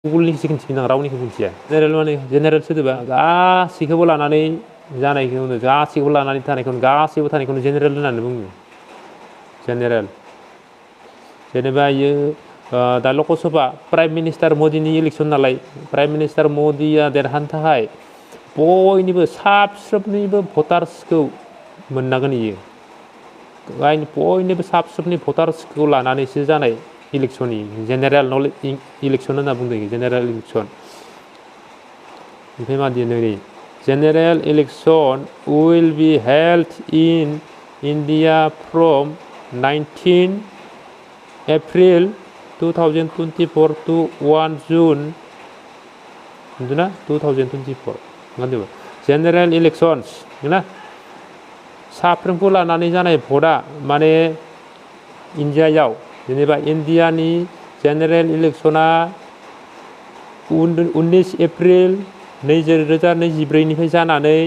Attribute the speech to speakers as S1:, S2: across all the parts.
S1: गुगोलनिखौसो खिन्थिगोन आं रावनिखौ खिन्थिया जेनेरेल माने जेनेरेल सोदोबा गासैखौबो लानानै जानायखौनो गासैखौबो लानानै थानायखौनो गासैबो थानायखौनो जेनेरेल होननानै बुङो जेनेरेल जेनेबा इयो दा लकसभा प्राइम मिनिस्टार मदिनि इलेक्सन नालाय प्राइम मिनिस्टार मदिया देरहानो थाखाय बयनिबो साफ्रोमनिबो भटार्सखौ मोननांगोन इयो बयनिबो साफ्रोमनि भटार्सखौ लानानैसो जानाय इलेक्शननि जेनेरेल इलेक्शन होनना बुंदों जेनेरेल इलेक्शन ओमफ्राय मा दिनै general election will be held in India from 19 April 2024 to 1 June 2024 general elections ना साफ्रोमखौ लानानै जानाय भटआ माने इन्डियायाव जेनेबा इन्डियानि जेनेरेल इलेक्शना 19 एप्रिल 2024निफ्राय जानानै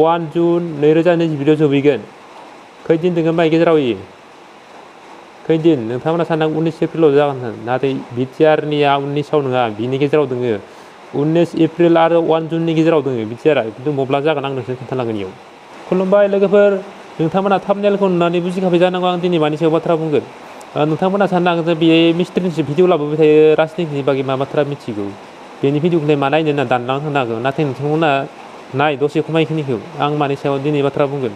S1: 1 जुन 2024 जोबहैगोन खैदिन दङ माइ गेजेराव इयो खैदिन नोंथांमोना साननांगौ 19 एप्रिलाव जागोन नाथाय बिटिआरनिया 19आव नङा बिनि गेजेराव दङ 19 एप्रिल आरो 1 जुननि गेजेराव दङ बिटिआरआ खिन्थु मब्ला जागोन आं नोंसोरनो खोन्थालांगोन इयाव खुलुमबाय लोगोफोर नोंथांमोना थाम्बनेलखौ नुनानै बुजिखाबाय जानांगौ आं दिनै मानि सायाव बाथ्रा बुंगोन नोंथांमोना साननांगौ जे बे मिस्ट्रिनिसो भिडिअ लाबोबाय थायो राजनितिनि बागै मा बाथ्रा मिथिगौ बेनि भिडिअखौलाय मा नायनो होनना दानना होनांगौ नाथाय नोंथांमोना नाय दसे खमायखिनिखौ आं मानि सायाव दिनै बाथ्रा बुंगोन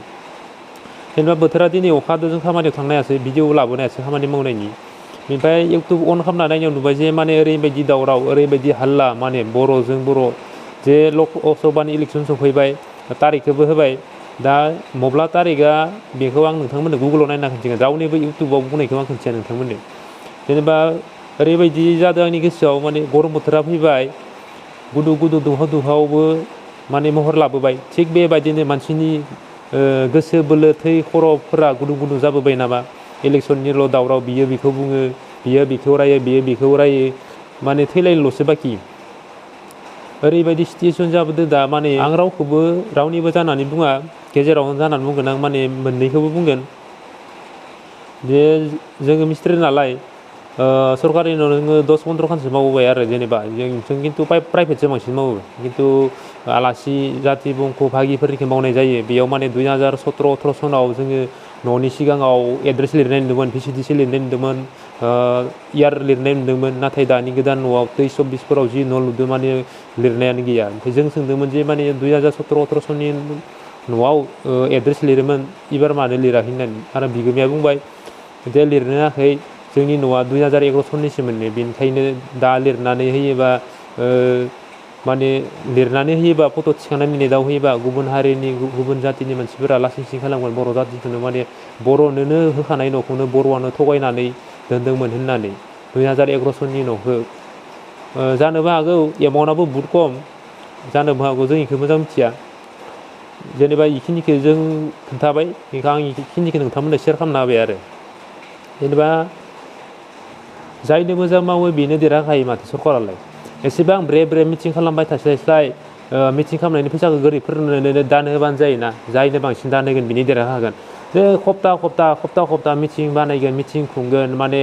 S1: जेनेबा बोथोरा दिनै अखा हादों खामानियाव थांनो हायासै भिडिअ लाबोनो हायासै खामानि मावनायनि ओमफ्राय इउटुब अन खालामना नायनायाव नुबाय जे माने ओरैबायदि दावराव ओरैबायदि हाल्ला माने बर'जों बर' जे लकसभानि इलेक्सन सफैबाय तारिखखौबो होबाय दा मब्ला तारिखआ बेखौ आं नोंथांमोननो गुगोलाव नायना खिन्थिगोन रावनिबो इउटुबाव बुंनायखौ आं खिन्थिया नोंथांमोननो जेनेबा ओरैबायदि जादों आंनि गोसोआव माने गरम बोथोरा फैबाय गुदु गुदु दुंहाव दुंहावबो माने महर लाबोबाय थिग बेबायदिनो मानसिनि गोसो बोलो थै खर'फोरा गुदुं गुदुं जाबोबाय नामा इलेक्सननिल' दावराव बियो बेखौ बुङो बियो बेखौ रायो बियो बेखौ रायो माने थैलायनोल'सो बाखि ओरैबायदि सिटुएसन जाबोदों दा माने आं रावखौबो रावनिबो जानानै बुङा गेजेरावनो जानानै बुंगोन आं माने मोननैखौबो बुंगोन जे जोङो मिस्ट्रि नालाय सरकारि नोङो 10-15 खानसो मावबाय आरो जेनेबा जों खिन्थु प्राइभेटसो बांसिन मावो खिन्थु आलासि जाथि बंख' भागिफोरनिखौ मावनाय जायो बेयाव माने 2017-18 सनाव जोङो न'नि सिगाङाव एड्रेस लिरनाय नुदोंमोन भिसिडिसि लिरनाय नुदोंमोन इयार लिरनाय नुदोंमोन नाथाय दानि गोदान न'आव 23-24फोराव जि न' लुदों माने लिरनायानो गैया ओमफ्राय जों सोंदोंमोन जे माने 2017-18 सननि न'आव एड्रेस लिरोमोन एबार मानो लिराखै होननानै आरो बिगोमाया बुंबाय जे लिरनो होआखै जोंनि न'आ 2011 सननिसोमोन बेनिखायनो दा लिरनानै होयोबा माने लिरनानै होयोबा फट' थिखांनाय मिनिटाव होयोबा गुबुन हारिनि गुबुन जातिनि मानसिफोरा लासिं खालामगोन बर' जातिखौनो माने बर'नोनो होखानाय न'खौनो बर'आनो थगायनानै दोनदोंमोन होननानै 2011 सननि न'खौ जानोबो हागौ एमाउन्टआबो बहुद खम जानोबो हागौ जों बेखौ मोजां मिथिया जेनेबा बेखिनिखौ जों खोन्थाबाय बेखौ आं बेखिनिखौ नोंथांमोननो सेयार खालामना होबाय आरो जेनेबा जायनो मोजां मावो बेनो देरहाखायो माथो सरकारालाय एसेबां ब्रे मिटिं खालामबाय थास्लाय मिटिं खालामनायनि फैसाखौ गोरिबफोरनो दान होबानो जायोना जायनो बांसिन दान होगोन बिनि देरहाखागोन जे खप्ता मिटिं बानायगोन मिटिं खुंगोन माने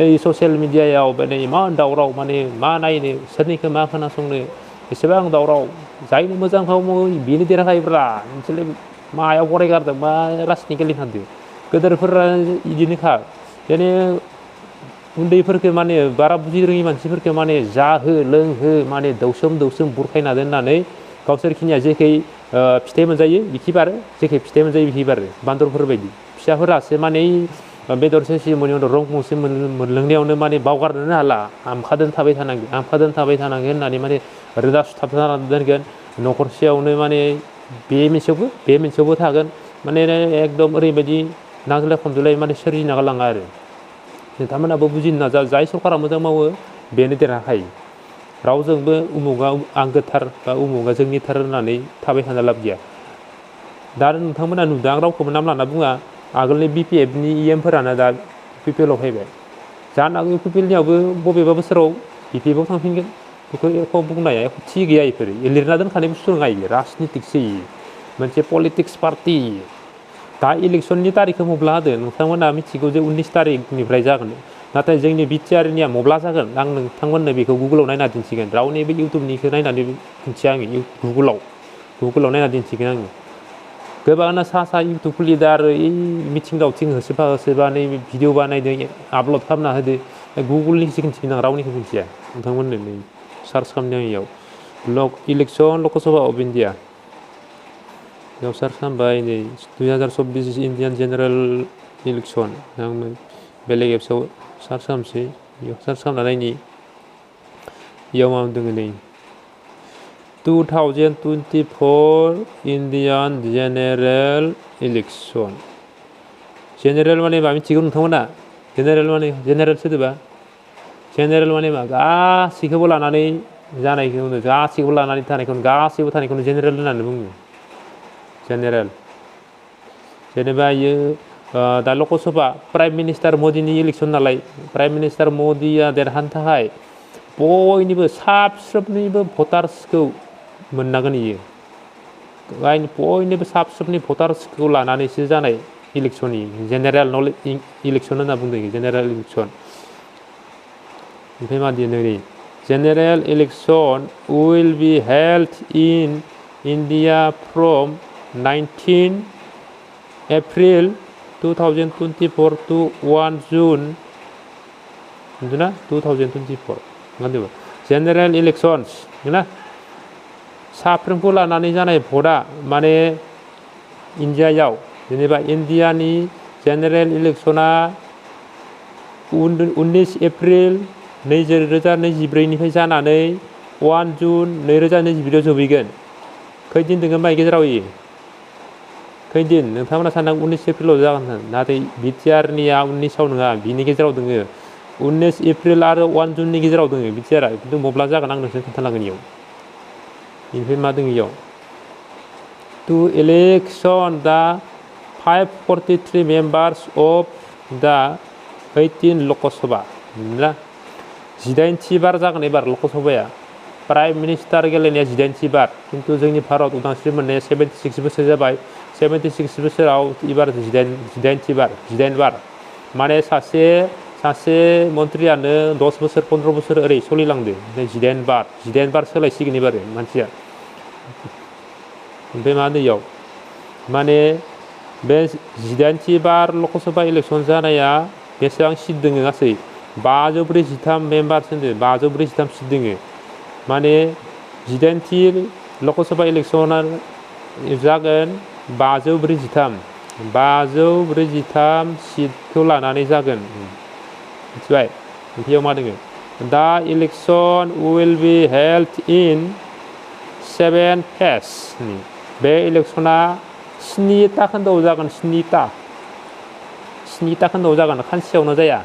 S1: ओइ ससियेल मिडियायाव माने इमान दावराव माने मा नायनो सोरनिखौ मा खोनासंनो एसेबां दावराव जायनो मोजां मावो बेनो देरहाखायोब्रा नोंसोरलाय मायाव फरायगारदों मा राजनितिक खालामदों गोदोरफोरा बिदिनोखा जेने उन्दैफोरखौ माने बारा बुजि रोङि मानसिफोरखौ माने जाहो लोंहो माने दौसोम बुरखायना दोननानै गावसोरखिनिया जेखै फिथाइ मोनजायो बिखि बारो जेखै फिथाइ मोनजायो बिखि बारो बान्दरफोरबायदि फिसाफोरासो माने बेदर सेसि मोनैयावनो रं गंसे मोनलोंनायावनो माने बावगारनोनो हाला आमखादों थाबाय थानांगोन होननानै माने रोदा सुथाबना दोनगोन न'खरसेयावनो माने बे मोनसेयावबो थागोन माने एकदम ओरैबायदि नांज्लाय खमज्लाय माने सोरजिना गालाङो आरो नोंथांमोनाबो बुजिनो नाजा जाय सरकारा मोजां मावो बेनो देरहाखायो रावजोंबो उमुगा आंगोथार बा उमुगा जोंनिथार होननानै थाबाय थानो लाब गैया दा नोंथांमोना नुदों आं रावखौबो नाम लाना बुङा आगोलनि BPFनि EMफोरानो दा PPLआव फैबाय जानो हागौ PPLनियावबो बबेबा बोसोराव BPFआव थांफिनगोन बेखौ एख' बुंनाया एख' थि गैया बेफोरो लिरना दोनखानाय बुस्थु नङा इयो राजनितिकसो मोनसे पलिटिक्स पार्टि दा इलेक्सननि तारिखखौ मब्ला होदों नोंथांमोना मिथिगौ जे 19 तारिखनिफ्राय जागोन नाथाय जोंनि बिटिआरनिया मब्ला जागोन आं नोंथांमोननो बेखौ गुगोलाव नायना दिन्थिगोन रावनिबो इउटुबनिखौ नायनानै दिन्थिया आङो गुगोलाव नायना दिन्थिगोन आङो गोबाङानो सा इउटुब खुलिदो आरो मिथिं दावथिं होसोबा नै भिडिअ बानायदों आपलड खालामना होदो गुगोलनिसो खिन्थिगोन आं रावनिखौ खिन्थिया नोंथांमोननो नै सार्च खालामदों आं इयाव इलेक्सन लकसभा अफ इण्डिया बेयाव सार्च खालामबाय नै 2024 इण्डियान जेनेरेल इलेक्सन आं बेलेग एप्सआव सार्च खालामसै बेयाव सार्च खालामना नायनि इयाव मा दङ नै 2024 इण्डियान जेनेरेल इलेक्सन जेनेरेल माने मा मिथिगौ नोंथांमोना जेनेरेल सोदोबा जेनेरेल माने मा गासैखौबो लानानै जानायखौनो गासैखौबो लानानै थानायखौनो गासैबो थानायखौनो जेनेरेल होननानै बुङो जेनेरेल जेनेबा इयो दा लकसभा प्राइम मिनिस्टार मदिनि इलेक्सन नालाय प्राइम मिनिस्टार मदिया देरहानो थाखाय बयनिबो साफ्रोमनिबो भटार्सखौ मोननांगोन इयो बयनिबो साफ्रोमनि भटार्सखौ लानानैसो जानाय इलेक्सन जेनेरेल इलेक्सन होनना बुंदों जेनेरेल इलेक्सन ओमफ्राय मा दिनै general election will be held in India from 19 April 2024 to 1 June 2024 general elections ना साफ्रोमखौ लानानै जानाय भटआ माने इण्डियायाव जेनेबा इण्डियानि जेनेरेल इलेक्सना 19 एप्रिल 2024 जानानै 1 जुन 2024 जोबहैगोन खैदिन दङ माइ गेजेराव खैदिन नोंथांमोना सानदों 19 एप्रिलाव जागोन नाथाय बिटिआरनिया 19आव नङा बिनि गेजेराव दङ 19 एप्रिल आरो 1 जुननि गेजेराव दङ बिटिआरआ खिन्थु मब्ला जागोन आं नोंसोर खोन्थालांगोन इयाव बेनिफ्राय मा दङ इयाव टु इलेक्सन दा 543 मेम्बार्स अफ दा 18 लकसभा ना 18थि बार जागोन एबार लकसभाया प्राइम मिनिस्टार गेलेनाया 18थि बार खिन्थु जोंनि भारत उदांस्रि मोननाया 76 बोसोर जाबाय 76 बोसोराव एबार 18थि बार 18 बार माने सासे मन्थ्रियानो 10 बोसोर 15 बोसोर ओरै सोलिलांदो 18 बार सोलायसिगोन एबार मानसिया ओमफ्राय मा दैयाव माने बे 18थि बार लकसभा इलेक्सन जानाया बेसेबां सिट दङ गासै 543 मेम्बार्स होनदों 543 सिट दङ माने 18थि लकसभा इलेक्सना जागोन 543 सिटखौ लानानै जागोन मिथिबाय ओमफ्राय मा दङ दा election will be held in 7 phase बे इलेक्सना 7था खोन्दोआव जागोन 7था खोन्दोआव जागोन खानसेयावनो जाया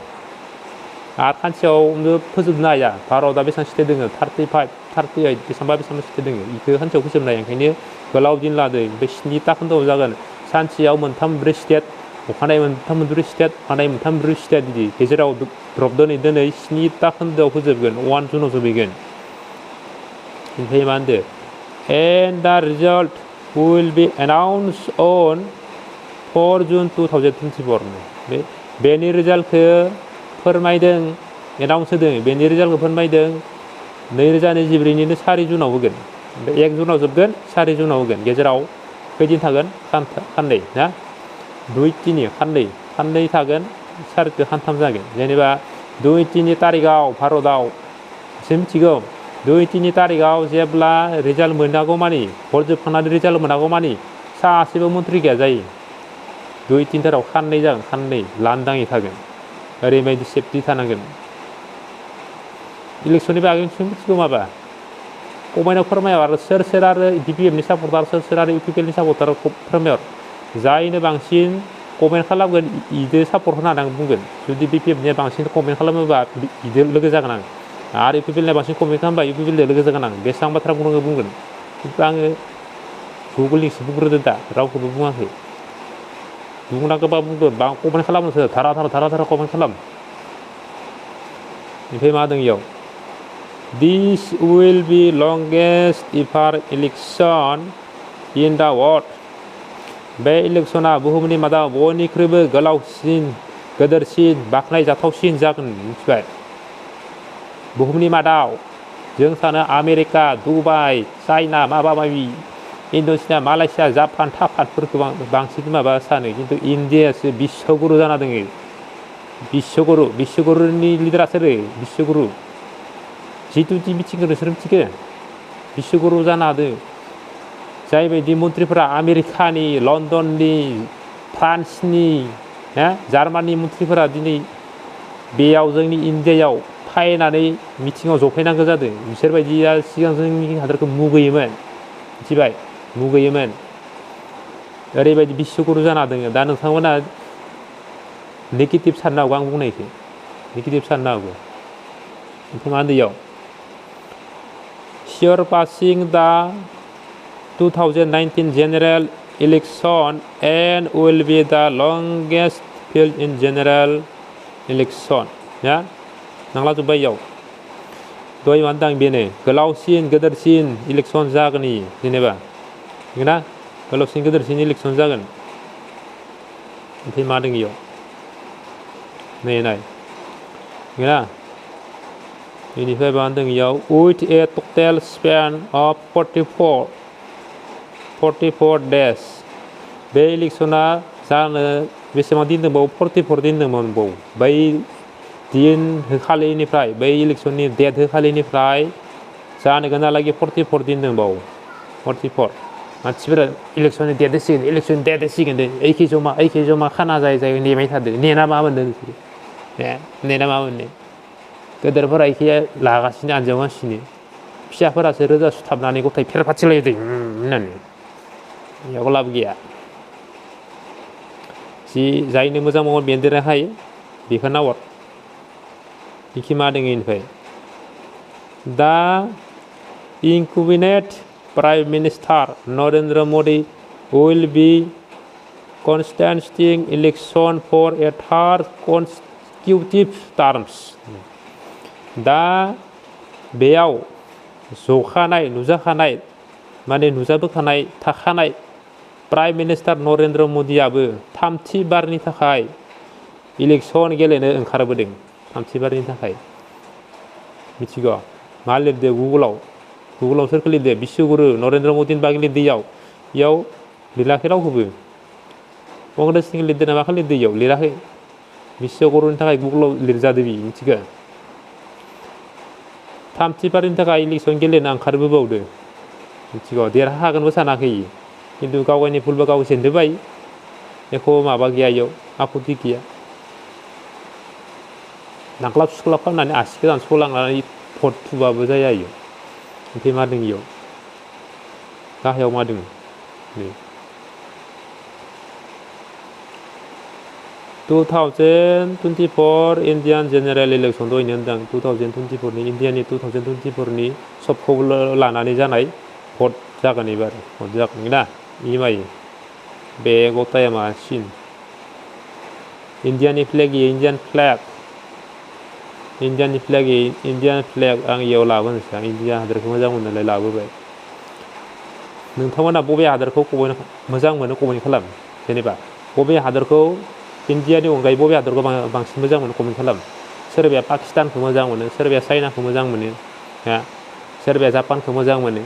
S1: आरो खानसेयावनो फोजोबनो हाया भारतआ बेसेबां सिट दङ 35 38 बेसेबां सिट दङ बेखौ खानसेयाव फोजोबनो हाया ओंखायनो गोलाव दिन लादों बे 7था खोन्दोआव जागोन सानसेयाव 3-4 स्टेट अखानायै 3-4 स्टेट अखानायै 3-4 स्टेट बिदि गेजेराव द्रप दिनै 7था खोन्दोआव फोजोबगोन 1 जुनाव जोबहैगोन ओमफ्राय मा होनदों and the result will be announced on 4 June 2024 बेनि रिजाल्टखौ फोरमायदों एनाउन्स होदों बेनि रिजाल्टखौ फोरमायदों 2024 4 जुनाव होगोन 1 जुनाव जोबगोन 4 जुनाव होगोन गेजेराव खैदिन थागोन खाननै ना 2-3 खाननै थागोन 4 खानथाम जागोन जेनेबा 2-3 तारिखआव भारतआव जों मिथिगौ 2-3 तारिखआव जेब्ला रिजाल्ट मोनागौ मानि भट जोबखांनानै रिजाल्ट मोनागौ मानि सासेबो मन्थ्रि गैया जायो 2-3 तारिखआव खाननै जागोन खाननै लांदाङै थागोन ओरैबायदि सेफटि थानांगोन इलेक्सननि बागै मिथिगौ माबा कमेन्टआव फोरमायहर आरो सोर आरो BPFनि सापर्टार सोर आरो UPPLनि सापर्टार फोरमायहर जायनो बांसिन कमेन्ट खालामगोन इदो सापर्ट होनानै आं बुंगोन जुदि BPFनिया बांसिन कमेन्ट खालामोबा इदो लोगो जागोन आं आरो UPPLनिया बांसिन कमेन्ट खालामबा UPPLजों लोगो जागोन आं बेसेबां बाथ्रा बुंगोन खिन्थु आङो गुगोलनिसो बुंग्रोदो दा रावखौबो बुङाखै बुंनांगौबा बुंदों कमेन्ट खालामनोसो धारा कमेन्ट खालाम ओमफ्राय मा दं इयाव This will be longest ever election in the world बे इलेक्सना बुहुमनि मादाव बयनिख्रुइबो गोलावसिन गोदोरसिन बाख्नायजाथावसिन जागोन मिथिबाय बुहुमनि मादाव जों सानो आमेरिका दुबाइ चाइना माबा माबि इन्ड'नेसिया मालयेसिया जापान थापानफोरखौ बांसिन माबा सानो खिन्थु इण्डियासो बिश्वगुरु जाना दङ बिश्वगुरुनि लिडारा सोरो बिश्वगुरु G20 मिटिंखौ नोंसोर मिथिगो बिश्वगुरु जानो हादों जायबायदि मन्थ्रिफोरा आमेरिकानि लण्डननि फ्रान्सनि जार्मानि मन्थ्रिफोरा दिनै बेयाव जोंनि इण्डियायाव फायनानै मिटिङाव जफायनांगौ जादों बिसोरबायदिया सिगां जोंनि हादरखौ मुगैयोमोन मिथिबाय मुगैयोमोन ओरैबायदि बिश्वगुरु जाना दङ दा नोंथांमोना नेगेटिभ साननो हागौ आं बुंनायखौ नेगेटिभ साननो हागौ ओमफ्राय मा होनदों surpassing the 2019 general election and will be the longest field in general election ya नांला जोब्बाय इयाव दहाय मा होनदों बेनो गोलावसिन गोदोरसिन इलेक्सन जागोन जेनेबा नंगौना गोलावसिन गोदोरसिन इलेक्सन जागोन ओमफ्राय मा दङ इयाव नाय नंगौना बेनिफ्राय मा होनदों इयाव with a total span of 44 days बे इलेक्सना जानो बेसेबां दिन दंबावो 44 दिन दंबावो बै दिन होखालिनिफ्राय बै इलेक्सननि डेट होखालिनिफ्राय जानो गोनांलागि 44 दिन दंबावो 44 मानसिफोरा इलेक्सननि डेट होसिगोन इलेक्सननि डेट होसिगोन एखे जमा खाना जाय नेबाय थादो नेना मा मोनदों नोंसोरो नेना मा मोननो गेदेरफोरा एखे लागासिनो आनजावगासिनो फिसाफोरासो रोजा सुथाबनानै गथाय फेरफाथिलायदों होननानै बेयाव लाब गैया जि जायनो मोजां मावो बेनो देरनो हायो बेखौ नाहर बेखि मा दङ इनिफ्राय दा incumbent Prime Minister Narendra Modi will be contesting election for a third consecutive terms दा बेयाव जखानाय नुजाखानाय माने नुजाबोखानाय थाखानाय प्राइम मिनिस्टार नरेन्द्र मदियाबो थामथि बारनि थाखाय इलेक्सन गेलेनो ओंखारबोदों थामथि बारनि थाखाय मिथिगौ मा लिरदो गुगोलाव सोरखौ लिरदो बिश्वगुरु नरेन्द्र मदिनि बागै लिरदो इयाव लिराखै रावखौबो कंग्रेसनि लिरदो ना माखौ लिरदो इयाव लिराखै बिश्वगुरुनि थाखाय गुगोलाव लिरजादो बि मिथिगौ थामथि बारनि थाखाय इलेक्सन गेलेनो ओंखारबोबावदो मिथिगौ देरहागोनबो सानाखै खिन्थु गावगायनि भुलबा गाव जेनदोबाय एख' माबा गैया इयाव आपत्ति गैया नांख्लाब सुख्लाब खालामनानै आसिखौ दानस'लांनानै भट थुबाबो जाया इयाव ओमफ्राय मा दं इयाव गाहायाव मा दङ नै 2024 इण्डियान जेनेरेल इलेक्सन दहायनो होनदों 2024 इण्डियानि 2024 नि सबखौबो लानानै जानाय भट जागोन एबार भट जागोन ना इमाय बे गथाया मासिन इण्डियानि फ्लेग इण्डियान फ्लेग आं इयाव लाबोनोसै आं इण्डिया हादरखौ मोजां मोननानै लाबोबाय नोंथांमोना बबे हादरखौ मोजां मोनो कमेन्ट खालाम जेनेबा बबे हादरखौ इण्डियानि अनगायै बबे हादरखौ बांसिन मोजां मोनो कमेन्ट खालाम सोरबाया पाकिस्तानखौ मोजां मोनो सोरबाया चाइनाखौ मोजां मोनो सोरबाया जापानखौ मोजां मोनो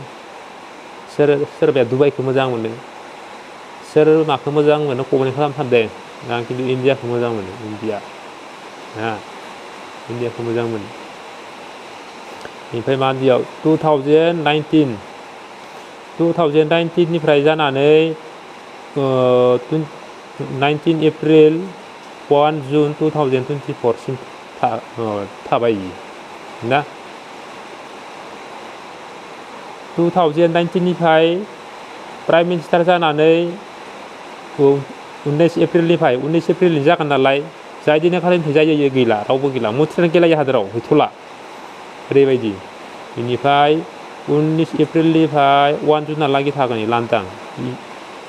S1: सोरबाया दुबाइखौ मोजां मोनो सोर माखौ मोजां मोनो कमेन्ट खालामथारदे आं खिन्थु इण्डियाखौ मोजां मोनो इण्डियाखौ मोजां मोनो ओमफ्राय मा बेयाव 2019 निफ्राय जानानै 19 एप्रिल 1 जुन 2024 सिम थाबाय ना 2019 निफ्राय प्राइम मिनिस्टार जानानै 19 एप्रिलनि जागोन नालाय जाय दिनखालिनिफ्राय जायो गैला रावबो गैला मन्थ्रियानो गैला हादोराव गैथ'ला ओरैबायदि बेनिफ्राय 19 एप्रिलनिफ्राय 1 जुनहालागै थागोन लांदां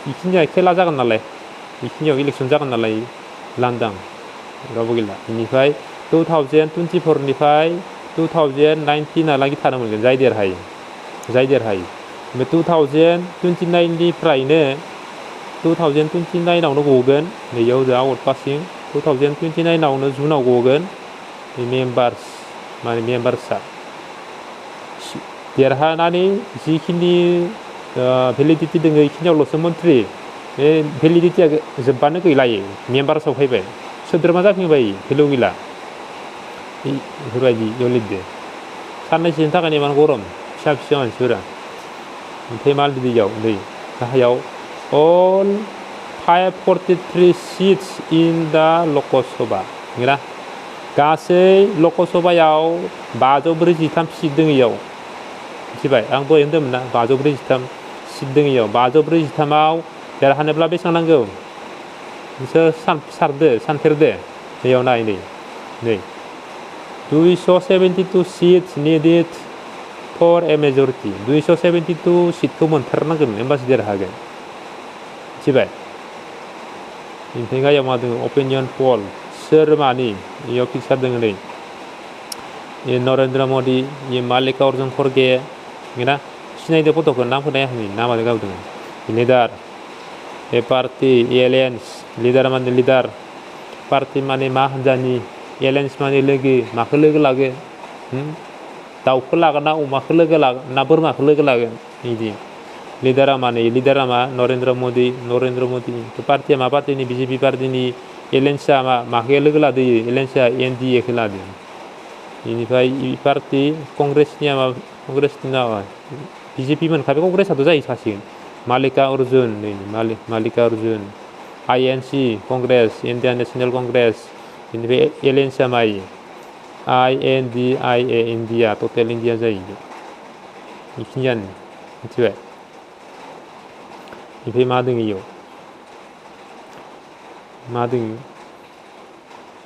S1: बेखिनिया खेला जागोन नालाय बेखिनियाव इलेक्सन जागोन नालाय लांदां रावबो गैला बेनिफ्राय 2024 निफ्राय 2019हालागै थानो मोनगोन जाय देरहायो ओमफ्राय 2029 निफ्रायनो 2029आवनो गगोन नैयाव जोंहा आउट पासिं 2029 आवनो जुनाव गगोन मेम्बार्स माने मेम्बार्सआ देरहानानै जिखिनि भेलिडिटि दङ बेखिनियावल'सो मन्थ्रि बे भेलिडिटिया जोबबानो गैलायो मेम्बार्सआव फैबाय सोद्रोमा जाफिनबाय भेलु गैला बेफोरबायदि बेयाव लिरदो साननैसोनि थाखायनो इमान गरम फिसा फिसा मानसिफोरा ओमफ्राय मा लिरदो इयाव नै गाहायाव all 543 seats in the Lok Sabha नंगौना गासै लक सभायाव 543 सिट दङ इयाव मिथिबाय आं दहाय होनदोंमोन ना 543 सिट दङ इयाव 543आव देरहानोब्ला बेसेबां नांगौ नोंसोर सानफेरदो बेयाव नाय नै 272 seats needed for a majority 272 सिटखौ मोनथारनांगोन होमबासो देरहागोन मिथिबाय ओमफ्राय गायाव मा दङ अपिनियन पल सोर मानि इयाव पिक्सार दङ नै नरेन्द्र मदि मालिका अर्जुन खरगे नंगौना सिनायदो फट'खौ नामखौ नायाखै नामानो गावदों लिडार ए पार्टि एलायन्स लिडार माने लिडार पार्टि माने मा हान्जानि एलायन्स माने लोगो माखौ लोगो लागोन दाउखौ लागोन ना अमाखौ लोगो लागोन ना बोरमाखौ लोगो लागोन बिदि लिडारा मा नरेन्द्र मदि पार्टिया मा पार्टिनि बिजेपि पार्टिनि एलायन्सआ माखौ लोगो लादो एलायन्सआ NDA-खौ लादो बेनिफ्राय पार्टि कंग्रेसनिया बिजेपि मोनखाबाय कंग्रेसआथ' जायो सासिगोन मालिका अर्जुन मालिका Arjun INC Congress Indian national Congress बेनिफ्राय एलायन्सआ मायो INDIA इण्डिया टटेल इण्डिया जायो बेखिनियानो मिथिबाय ओमफ्राय मा दङ इयाव मा दङ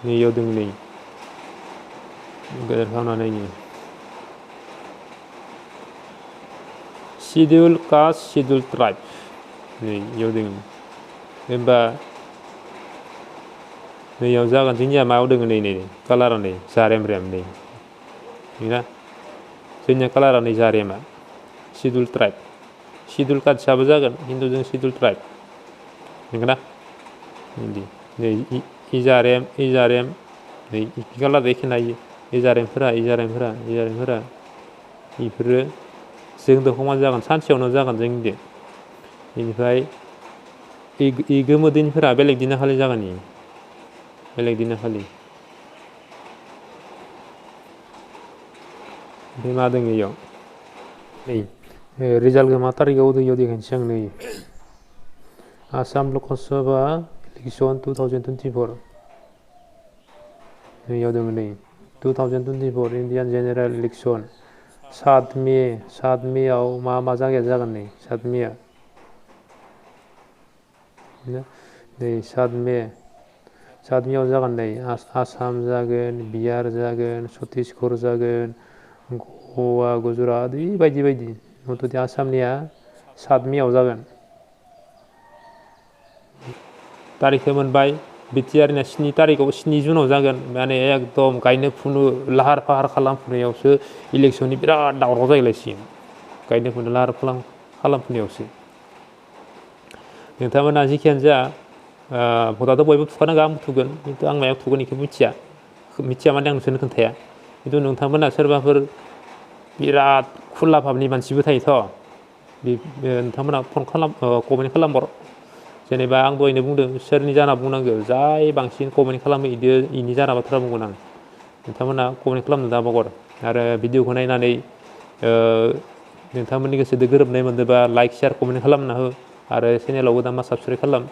S1: नैयाव दङ नै गेदेर खालामनानै शिडिउल कास्ट शिडिउल ट्राइब नै इयाव दङ होनबा नैयाव जागोन जोंनिया मायाव दङ नै कालारा नै जारेम नै नंगौना जोंनिया कालारा नै जारेमा शिडिउल ट्राइब शिडिउल कास्टआबो जागोन खिन्थु जों शिडिउल ट्राइब नंगौना बिदि नै इजारेम नै कालार एखे नायो इजारेमफोरा बेफोरो जोंदो समान जागोन सानसेयावनो जागोन जोंनिदो बेनिफ्राय गोमोदिनफोरा बेलेग दिना खालि जागोन बेलेग दिना खालि ओमफ्राय मा दङ इयाव नै रिजाल्टखौ मा तारिखआव होदों इयाव देखायनोसै आं नै आसाम लक सभा इलेक्सन 2024 नैयाव दङ नै 2024 इण्डियान जेनेरेल इलेक्सन 7 मेआव मा जायगाया जागोन नै 7 मेआ नै 7 मेआव जागोन नै आसाम जागोन बिहार जागोन छत्तीसगढ़ जागोन गवा गुजरात बायदि मथ'थे आसामनिया 7 मेआव जागोन तारिखखौ मोनबाय बिटिआरनिया 7 जुनाव जागोन माने एकदम गायनो फुनो लाहार फाहार खालामफुनायावसो इलेक्सननि बिराद दावराव जाहैलायसिगोन गायनो फुनो लाहार फाहार खालामफुनायावसो नोंथांमोना जिखियानो जा भटआथ' बयबो थुखानांगौ आंबो थुगोन खिन्थु आं मायाव थुगोन बेखौ मिथिया माने आं नोंसोरनो खोन्थाया खिन्थु नोंथांमोना सोरबाफोर बिराद खुला भाबनि मानसिबो थायोथ' नोंथांमोना कमेन्ट खालामहर जेनेबा आं दहायनो बुंदों सोरनि जाना बुंनांगौ जाय बांसिन कमेन्ट खालामो इनि जाना बाथ्रा बुंगोन आं नोंथांमोना कमेन्ट खालामनो दाबागर आरो भिडिअखौ नायनानै नोंथांमोननि गोसोजों गोरोबनाय मोनदोंबा लाइक शेयार कमेन्ट खालामना हो आरो चेनेलाव गोदान साबसक्राइब खालाम